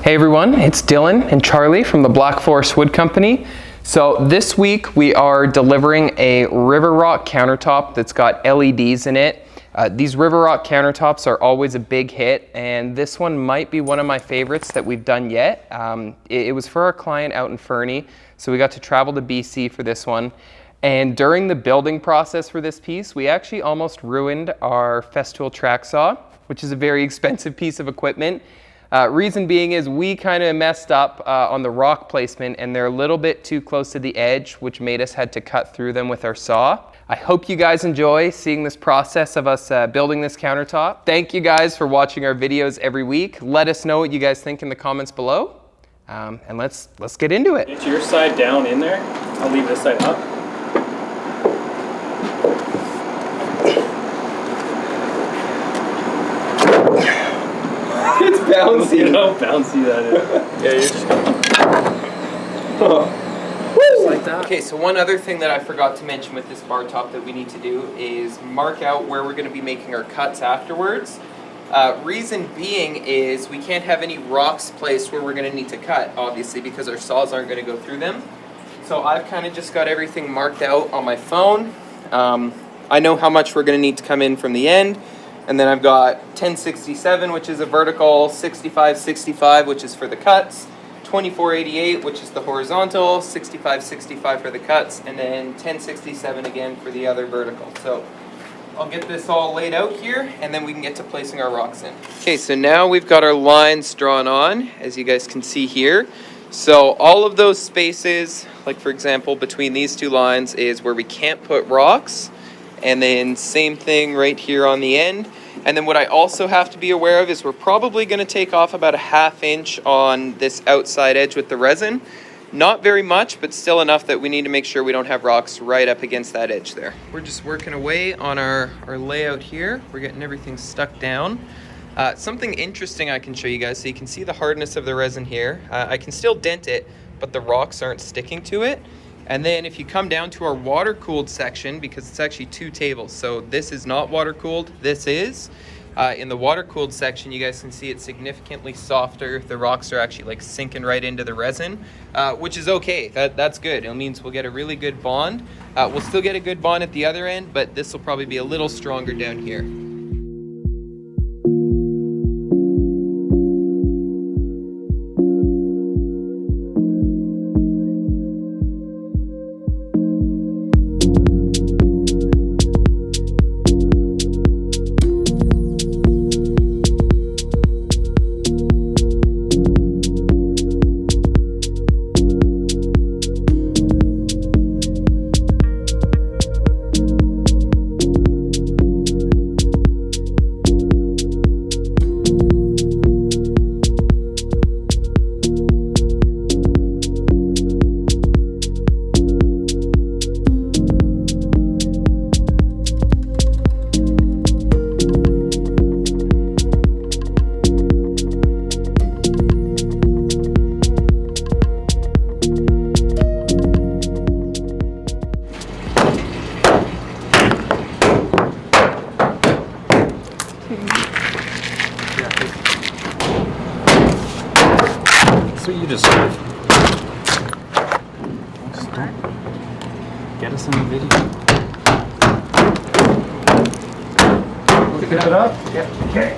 Hey everyone, it's Dylan and Charlie from the Black Forest Wood Company. So this week we are delivering a River Rock countertop that's got LEDs in it. These River Rock countertops are always a big hit, and this one might be one of my favorites that we've done yet. It was for our client out in Fernie, so we got to travel to BC for this one. And during the building process for this piece, we actually almost ruined our Festool track saw, which is a very expensive piece of equipment. Reason being is we kind of messed up on the rock placement, and they're a little bit too close to the edge, which made us had to cut through them with our saw. I hope you guys enjoy seeing this process of us building this countertop. Thank you guys for watching our videos every week. Let us know what you guys think in the comments below, and let's get into it. Get your side down in there. I'll leave this side up. It's bouncy. You know how bouncy that is. Yeah, you're just like that. Okay, so one other thing that I forgot to mention with this bar top that we need to do is mark out where we're going to be making our cuts afterwards. Reason being is we can't have any rocks placed where we're going to need to cut, obviously, because our saws aren't going to go through them. So I've kind of just got everything marked out on my phone. I know how much we're going to need to come in from the end. And then I've got 1067, which is a vertical, 6565, which is for the cuts, 2488, which is the horizontal, 6565 for the cuts, and then 1067 again for the other vertical. So I'll get this all laid out here, and then we can get to placing our rocks in. Okay, so now we've got our lines drawn on, as you guys can see here. So all of those spaces, like for example, between these two lines is where we can't put rocks. And then same thing right here on the end. And then what I also have to be aware of is we're probably going to take off about a ½ inch on this outside edge with the resin. Not very much, but still enough that we need to make sure we don't have rocks right up against that edge there. We're just working away on our layout here. We're getting everything stuck down. Something interesting I can show you guys so you can see the hardness of the resin here. I can still dent it, but the rocks aren't sticking to it. And then if you come down to our water-cooled section, because it's actually two tables, so this is not water-cooled, this is. In the water-cooled section, you guys can see it's significantly softer. The rocks are actually like sinking right into the resin, which is okay. That's good. It means we'll get a really good bond. We'll still get a good bond at the other end, but this will probably be a little stronger down here. So you just don't get us in the video. Pick it up? Yeah. Okay.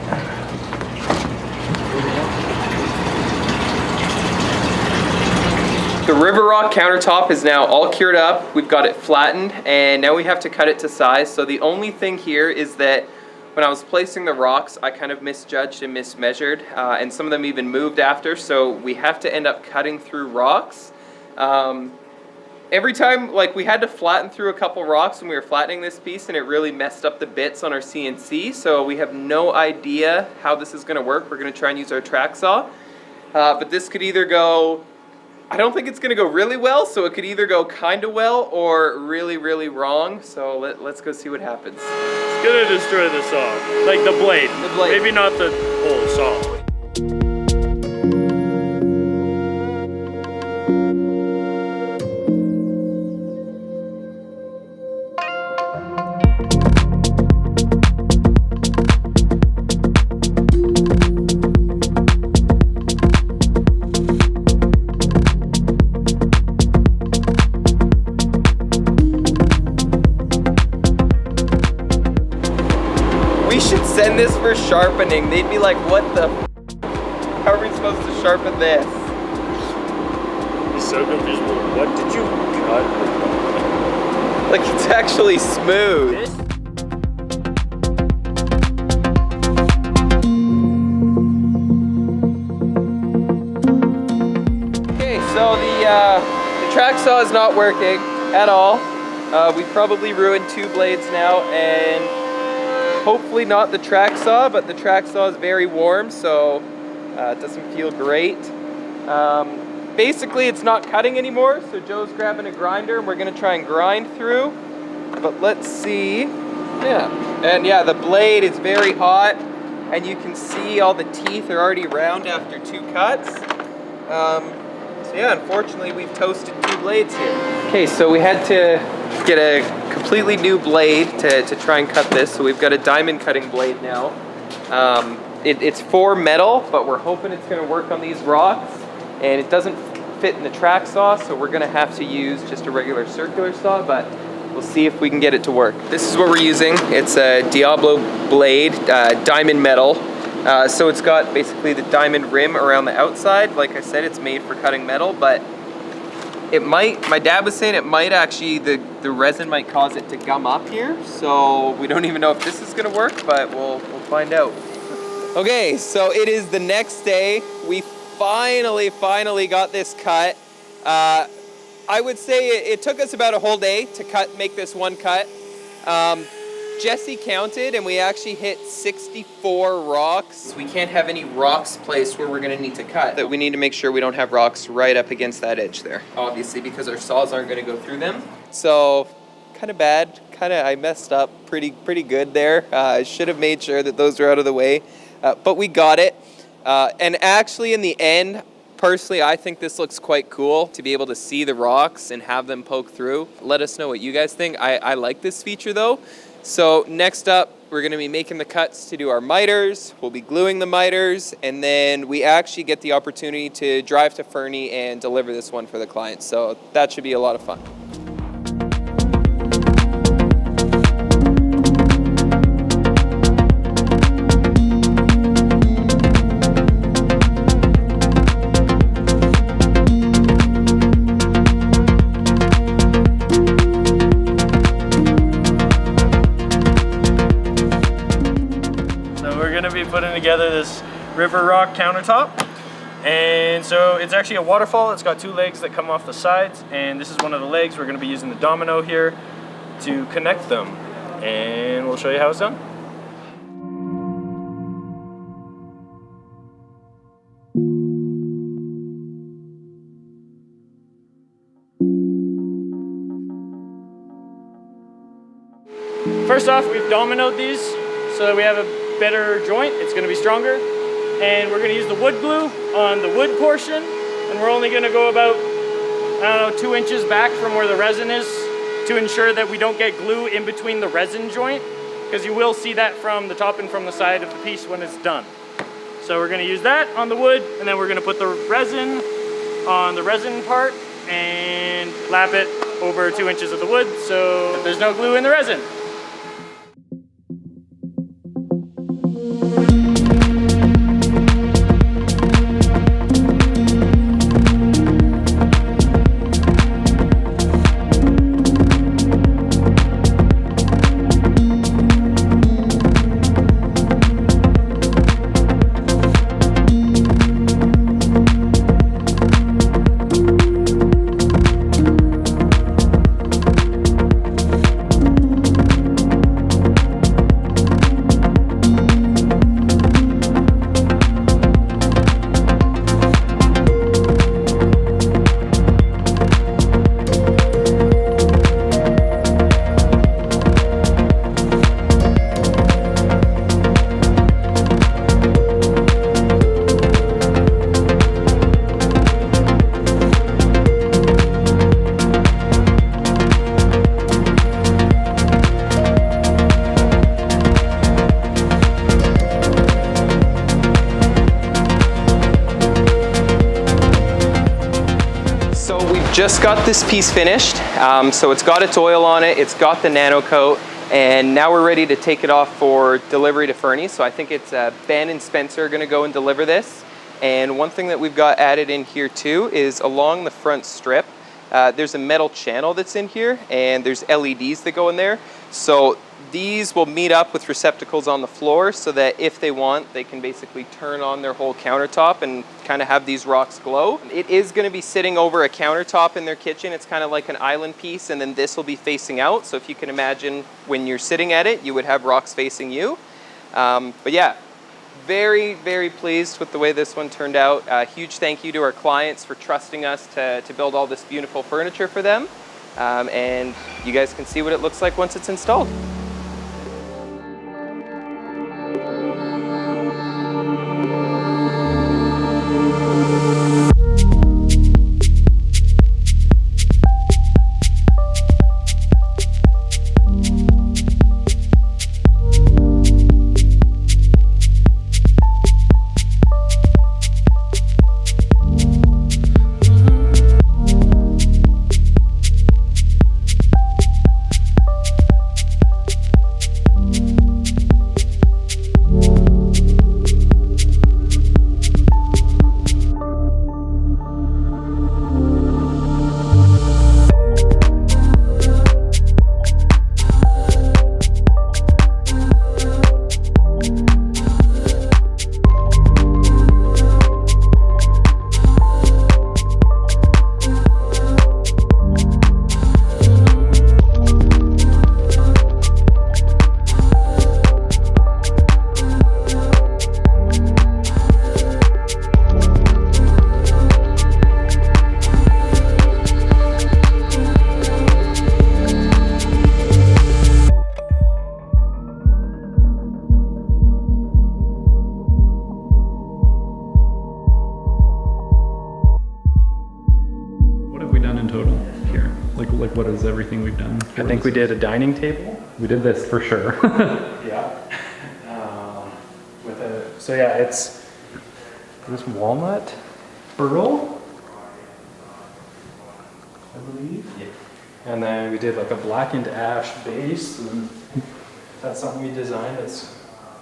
The River Rock countertop is now all cured up. We've got it flattened, and now we have to cut it to size. So the only thing here is that when I was placing the rocks, I kind of misjudged and mismeasured, and some of them even moved after, so we have to end up cutting through rocks. Every time, like, we had to flatten through a couple rocks when we were flattening this piece, and it really messed up the bits on our CNC, so we have no idea how this is going to work. We're going to try and use our track saw, but this could either go, I don't think it's going to go really well, so it could either go kind of well or really, really wrong, so let's go see what happens. It's going to destroy the saw, like the blade. The blade. Maybe not the whole saw. this for sharpening, they'd be like, what the f? How are we supposed to sharpen this? It's so confused. What did you cut? Like, it's actually smooth. Okay, so the track saw is not working at all. We've probably ruined 2 blades now, and hopefully not the track saw, but the track saw is very warm, so it doesn't feel great. Basically, it's not cutting anymore, so Joe's grabbing a grinder and we're gonna try and grind through. But let's see. Yeah, and yeah, the blade is very hot, and you can see all the teeth are already round after 2 cuts. So yeah, unfortunately, we've toasted 2 blades here. Okay, so we had to get a completely new blade to try and cut this. So we've got a diamond cutting blade now. It's for metal, but we're hoping it's gonna work on these rocks. And it doesn't fit in the track saw, so we're gonna have to use just a regular circular saw, but we'll see if we can get it to work. This is what we're using. It's a Diablo blade, diamond metal. So it's got basically the diamond rim around the outside. Like I said, it's made for cutting metal, but it might, my dad was saying it might actually, the resin might cause it to gum up here. So we don't even know if this is gonna work, but we'll find out. Okay, so it is the next day. We finally got this cut. I would say it took us about a whole day to make this one cut. Jesse counted and we actually hit 64 rocks. We can't have any rocks placed where we're gonna need to cut. That we need to make sure we don't have rocks right up against that edge there. Obviously, because our saws aren't gonna go through them. So, kind of bad. I messed up pretty good there. I should have made sure that those were out of the way, but we got it. And actually in the end, personally, I think this looks quite cool to be able to see the rocks and have them poke through. Let us know what you guys think. I like this feature though. So next up, we're gonna be making the cuts to do our miters. We'll be gluing the miters, and then we actually get the opportunity to drive to Fernie and deliver this one for the client. So that should be a lot of fun. Putting together this river rock countertop, and so it's actually a waterfall. It's got 2 legs that come off the sides, and this is one of the legs. We're going to be using the domino here to connect them, and we'll show you how it's done. First off, we've dominoed these so that we have a better joint. It's going to be stronger, and we're going to use the wood glue on the wood portion, and we're only going to go about, I don't know, 2 inches back from where the resin is to ensure that we don't get glue in between the resin joint, because you will see that from the top and from the side of the piece when it's done. So we're going to use that on the wood, and then we're going to put the resin on the resin part and lap it over 2 inches of the wood so there's no glue in the resin. Just got this piece finished, so it's got its oil on it, it's got the nano coat, And now we're ready to take it off for delivery to Fernie. So I think it's Ben and Spencer are gonna go and deliver this. And one thing that we've got added in here too is along the front strip, there's a metal channel that's in here, and there's LEDs that go in there. So these will meet up with receptacles on the floor so that if they want, they can basically turn on their whole countertop and kind of have these rocks glow. It is going to be sitting over a countertop in their kitchen. It's kind of like an island piece, and then this will be facing out. So if you can imagine when you're sitting at it, you would have rocks facing you. But yeah, very, very pleased with the way this one turned out. Huge thank you to our clients for trusting us to build all this beautiful furniture for them. And you guys can see what it looks like once it's installed. Like what is everything we've done? I think we did a dining table. We did this for sure. Yeah. So yeah, it's this walnut burl, I believe. Yeah. And then we did like a blackened ash base, and that's something we designed that's,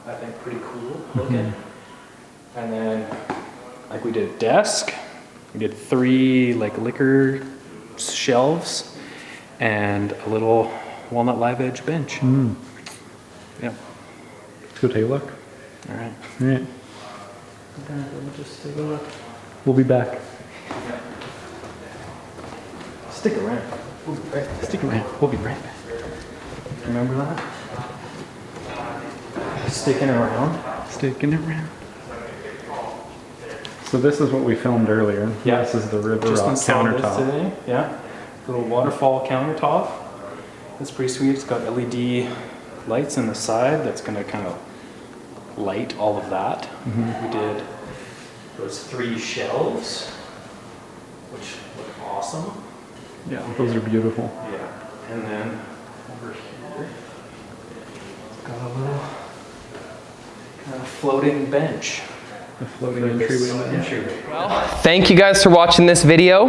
I think, pretty cool looking. And then like we did a desk, we did 3 like liquor shelves, and a little walnut live edge bench. Yeah. Let's go take a look. All right. All right. Let me just take a look. We'll be back. Stick around. We'll be right back. Stick around. We'll be right back. Remember that? Sticking around. Sticking around. So this is what we filmed earlier. Yeah. This is the river Just rock installed this countertop. today. Yeah. Little waterfall countertop. That's pretty sweet. It's got LED lights on the side that's going to kind of light all of that. We did those 3 shelves, which look awesome. Yeah, those are beautiful. Yeah. And then over here, it's got a little kind of floating bench. The floating entryway. Thank you guys for watching this video.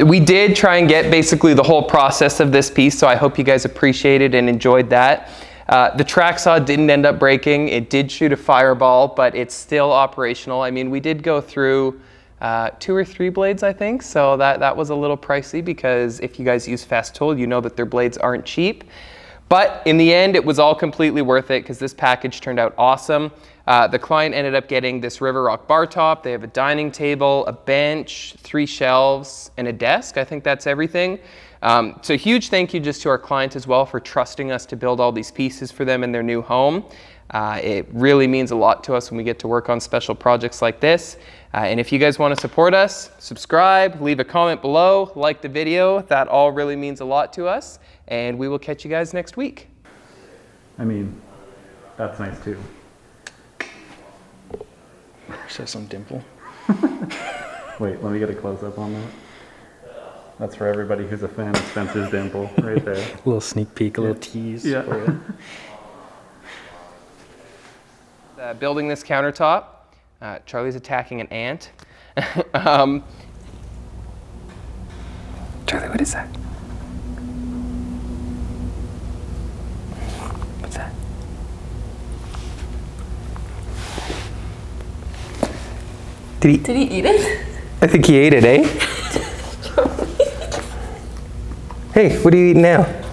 We did try and get basically the whole process of this piece, so I hope you guys appreciated and enjoyed that. The track saw didn't end up breaking. It did shoot a fireball, but it's still operational. I mean, we did go through 2 or 3 blades, I think, so that was a little pricey, because if you guys use Festool, you know that their blades aren't cheap. But in the end, it was all completely worth it, because this package turned out awesome. The client ended up getting this River Rock bar top. They have a dining table, a bench, 3 shelves, and a desk. I think that's everything. So a huge thank you just to our client as well for trusting us to build all these pieces for them in their new home. It really means a lot to us when we get to work on special projects like this. And if you guys want to support us, subscribe, leave a comment below, like the video. That all really means a lot to us. And we will catch you guys next week. I mean, that's nice too. There's some dimple. Wait, let me get a close-up on that. That's for everybody who's a fan of Spencer's dimple, right there. A little sneak peek, a little tease. Yeah. For you. Building this countertop, Charlie's attacking an ant. Charlie, what is that? Did he eat it? I think he ate it, eh? Hey, what are you eating now?